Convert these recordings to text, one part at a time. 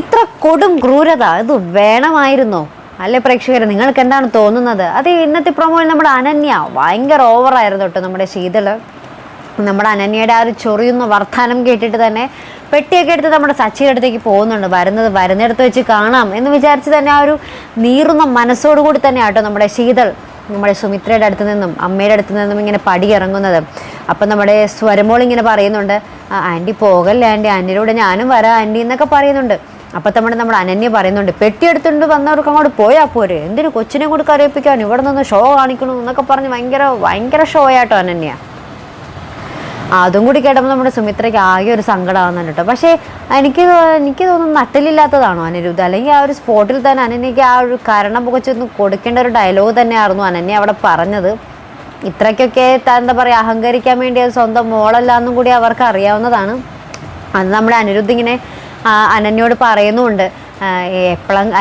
ഇത്ര കൊടും ക്രൂരത ഇത് വേണമായിരുന്നോ? അല്ലെ പ്രേക്ഷകരെ, നിങ്ങൾക്ക് എന്താണ് തോന്നുന്നത്? അത് ഇന്നത്തെ പ്രൊമോയിൽ നമ്മുടെ അനന്യ ഭയങ്കര ഓവറായിരുന്നു കേട്ടോ. നമ്മുടെ ശീതള് നമ്മുടെ അനന്യയുടെ ആ ഒരു ചൊറിയുന്ന വർത്താനം കേട്ടിട്ട് തന്നെ പെട്ടിയൊക്കെ എടുത്ത് നമ്മുടെ സച്ചിയുടെ അടുത്തേക്ക് പോകുന്നുണ്ട്. വരുന്നിടത്ത് വെച്ച് കാണാം എന്ന് വിചാരിച്ച് തന്നെ ആ ഒരു നീറുന്ന മനസ്സോടുകൂടി തന്നെ ആട്ടോ നമ്മുടെ ശീതൾ നമ്മുടെ സുമിത്രയുടെ അടുത്ത് നിന്നും അമ്മയുടെ അടുത്ത് നിന്നും ഇങ്ങനെ പടി ഇറങ്ങുന്നത്. അപ്പം നമ്മുടെ സ്വരമോൾ ഇങ്ങനെ പറയുന്നുണ്ട്, ആൻറ്റി പോകല്ലേ ആൻറ്റി, ആൻറ്റിയുടെ ഞാനും വരാം ആൻറ്റി എന്നൊക്കെ പറയുന്നുണ്ട്. അപ്പം നമ്മുടെ അനന്യ പറയുന്നുണ്ട്, പെട്ടി എടുത്തുകൊണ്ട് വന്നവർക്ക് അങ്ങോട്ട് പോയാൽ പോരെ, എന്തിനു കൊച്ചിനെ കൂടി കരയിപ്പിക്കാൻ, ഇവിടെ നിന്ന് ഷോ കാണിക്കണം എന്നൊക്കെ പറഞ്ഞ് ഭയങ്കര ഷോ ആട്ടോ അനന്യ. അതും കൂടി കേട്ടപ്പോൾ നമ്മുടെ സുമിത്രയ്ക്ക് ആകെ ഒരു സങ്കടമാകുന്നുണ്ട് കേട്ടോ. പക്ഷേ എനിക്ക് തോന്നുന്നു നട്ടലില്ലാത്തതാണോ അനിരുദ്ധ, അല്ലെങ്കിൽ ആ ഒരു സ്പോട്ടിൽ തന്നെ അനന്യയ്ക്ക് ആ ഒരു കരണം പുകച്ചൊന്ന് കൊടുക്കേണ്ട ഒരു ഡയലോഗ് തന്നെയായിരുന്നു അനന്യ അവിടെ പറഞ്ഞത്. ഇത്രയ്ക്കൊക്കെ എന്താ പറയുക, അഹങ്കരിക്കാൻ വേണ്ടി അത് സ്വന്തം മോളല്ല എന്നും കൂടി അവർക്ക് അറിയാവുന്നതാണ്. അത് നമ്മുടെ അനിരുദ്ധ ഇങ്ങനെ അനന്യോട് പറയുന്നുമുണ്ട്,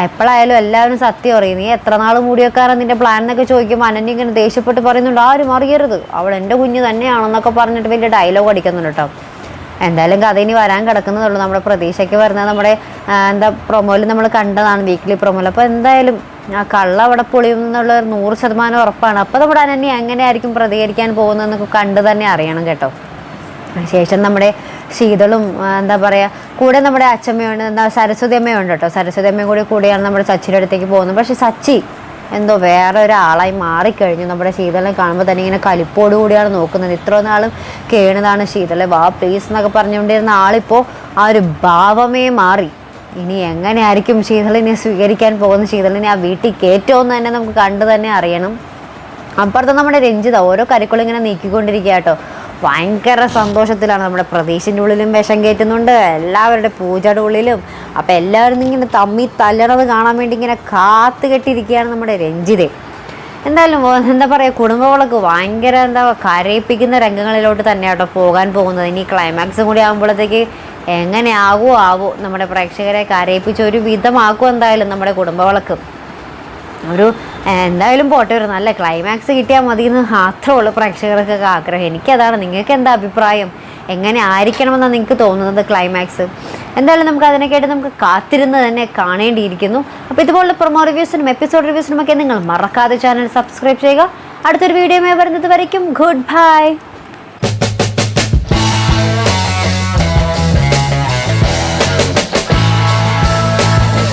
എപ്പോഴായാലും എല്ലാവരും സത്യം അറിയും, നീ എത്ര നാൾ മൂടി വെക്കാറാണ് നിന്റെ പ്ലാൻ എന്നൊക്കെ ചോദിക്കുമ്പോൾ അനന്യ ഇങ്ങനെ ദേഷ്യപ്പെട്ട് പറയുന്നുണ്ട്, ആരും അറിയരുത്, അവൾ എൻ്റെ കുഞ്ഞ് തന്നെയാണെന്നൊക്കെ പറഞ്ഞിട്ട് വലിയ ഡയലോഗ് അടിക്കുന്നുണ്ട് കേട്ടോ. എന്തായാലും കഥ ഇനി വരാൻ കിടക്കുന്നതുള്ളൂ. നമ്മുടെ പ്രതീക്ഷയ്ക്ക് വരുന്നത് നമ്മുടെ പ്രൊമോയിൽ നമ്മൾ കണ്ടതാണ്, വീക്കിലി പ്രൊമോയിൽ. അപ്പോൾ എന്തായാലും ആ കള്ള അവിടെ പൊളിയും എന്നുള്ള 100% ഉറപ്പാണ്. അപ്പോൾ നമ്മുടെ അനന്യ എങ്ങനെയായിരിക്കും പ്രതികരിക്കാൻ പോകുന്നതെന്നൊക്കെ കണ്ട് തന്നെ അറിയണം കേട്ടോ. ശേഷം നമ്മുടെ ശീതളും എന്താ പറയുക, കൂടെ നമ്മുടെ അച്ഛമ്മയുണ്ട്, സരസ്വതി അമ്മയുണ്ട് കേട്ടോ. സരസ്വതി അമ്മയും കൂടിയാണ് നമ്മുടെ സച്ചിയുടെ അടുത്തേക്ക് പോകുന്നത്. പക്ഷെ സച്ചി എന്തോ വേറെ ഒരാളായി മാറിക്കഴിഞ്ഞു. നമ്മുടെ ശീതളിനെ കാണുമ്പോൾ തന്നെ ഇങ്ങനെ കലിപ്പോടുകൂടിയാണ് നോക്കുന്നത്. ഇത്ര നാളും കേണതാണ് ശീതളെ, വാ പ്ലീസ് എന്നൊക്കെ പറഞ്ഞുകൊണ്ടിരുന്ന ആളിപ്പോൾ ആ ഒരു ഭാവമേ മാറി. ഇനി എങ്ങനെയായിരിക്കും ശീതളിനെ സ്വീകരിക്കാൻ പോകുന്ന, ശീതളിനെ ആ വീട്ടിൽ കയറ്റുമെന്ന് തന്നെ നമുക്ക് കണ്ടു തന്നെ അറിയണം. അപ്പുറത്ത് നമ്മുടെ രഞ്ജിത ഓരോ കരിക്കുളം ഇങ്ങനെ നീക്കിക്കൊണ്ടിരിക്കുക കേട്ടോ. ഭയങ്കര സന്തോഷത്തിലാണ്. നമ്മുടെ പ്രതീക്ഷിൻ്റെ ഉള്ളിലും വിഷം കയറ്റുന്നുണ്ട്, എല്ലാവരുടെ പൂജയുടെ ഉള്ളിലും. അപ്പം എല്ലാവരും ഇങ്ങനെ തമ്മി തല്ലണത് കാണാൻ വേണ്ടി ഇങ്ങനെ കാത്തു കെട്ടിയിരിക്കുകയാണ് നമ്മുടെ രഞ്ജിത. എന്തായാലും എന്താ പറയുക, കുടുംബവിളക്ക് ഭയങ്കര കരയിപ്പിക്കുന്ന രംഗങ്ങളിലോട്ട് തന്നെയാട്ടോ പോകാൻ പോകുന്നത്. ഇനി ക്ലൈമാക്സും കൂടി ആകുമ്പോഴത്തേക്ക് എങ്ങനെ ആവോ നമ്മുടെ പ്രേക്ഷകരെ കരയിപ്പിച്ച ഒരു വിധമാക്കും എന്തായാലും നമ്മുടെ കുടുംബവിളക്ക്. എന്തായാലും പോട്ടെ, ഒരു നല്ല ക്ലൈമാക്സ് കിട്ടിയാൽ മതി എന്ന് മാത്രമേ ഉള്ളൂ പ്രേക്ഷകർക്കൊക്കെ ആഗ്രഹം. എനിക്കതാണ്. നിങ്ങൾക്ക് എന്താ അഭിപ്രായം? എങ്ങനെ ആയിരിക്കണമെന്നാണ് നിങ്ങൾക്ക് തോന്നുന്നത് ക്ലൈമാക്സ്? എന്തായാലും നമുക്ക് അതിനൊക്കെയായിട്ട് നമുക്ക് കാത്തിരുന്ന് തന്നെ കാണേണ്ടിയിരിക്കുന്നു. അപ്പോൾ ഇതുപോലുള്ള പ്രൊമോ റിവ്യൂസിനും എപ്പിസോഡ് റിവ്യൂസിനും ഒക്കെ നിങ്ങൾ മറക്കാതെ ചാനൽ സബ്സ്ക്രൈബ് ചെയ്യുക. അടുത്തൊരു വീഡിയോയുമായി വരുന്നത് വരയ്ക്കും ഗുഡ് ബൈ.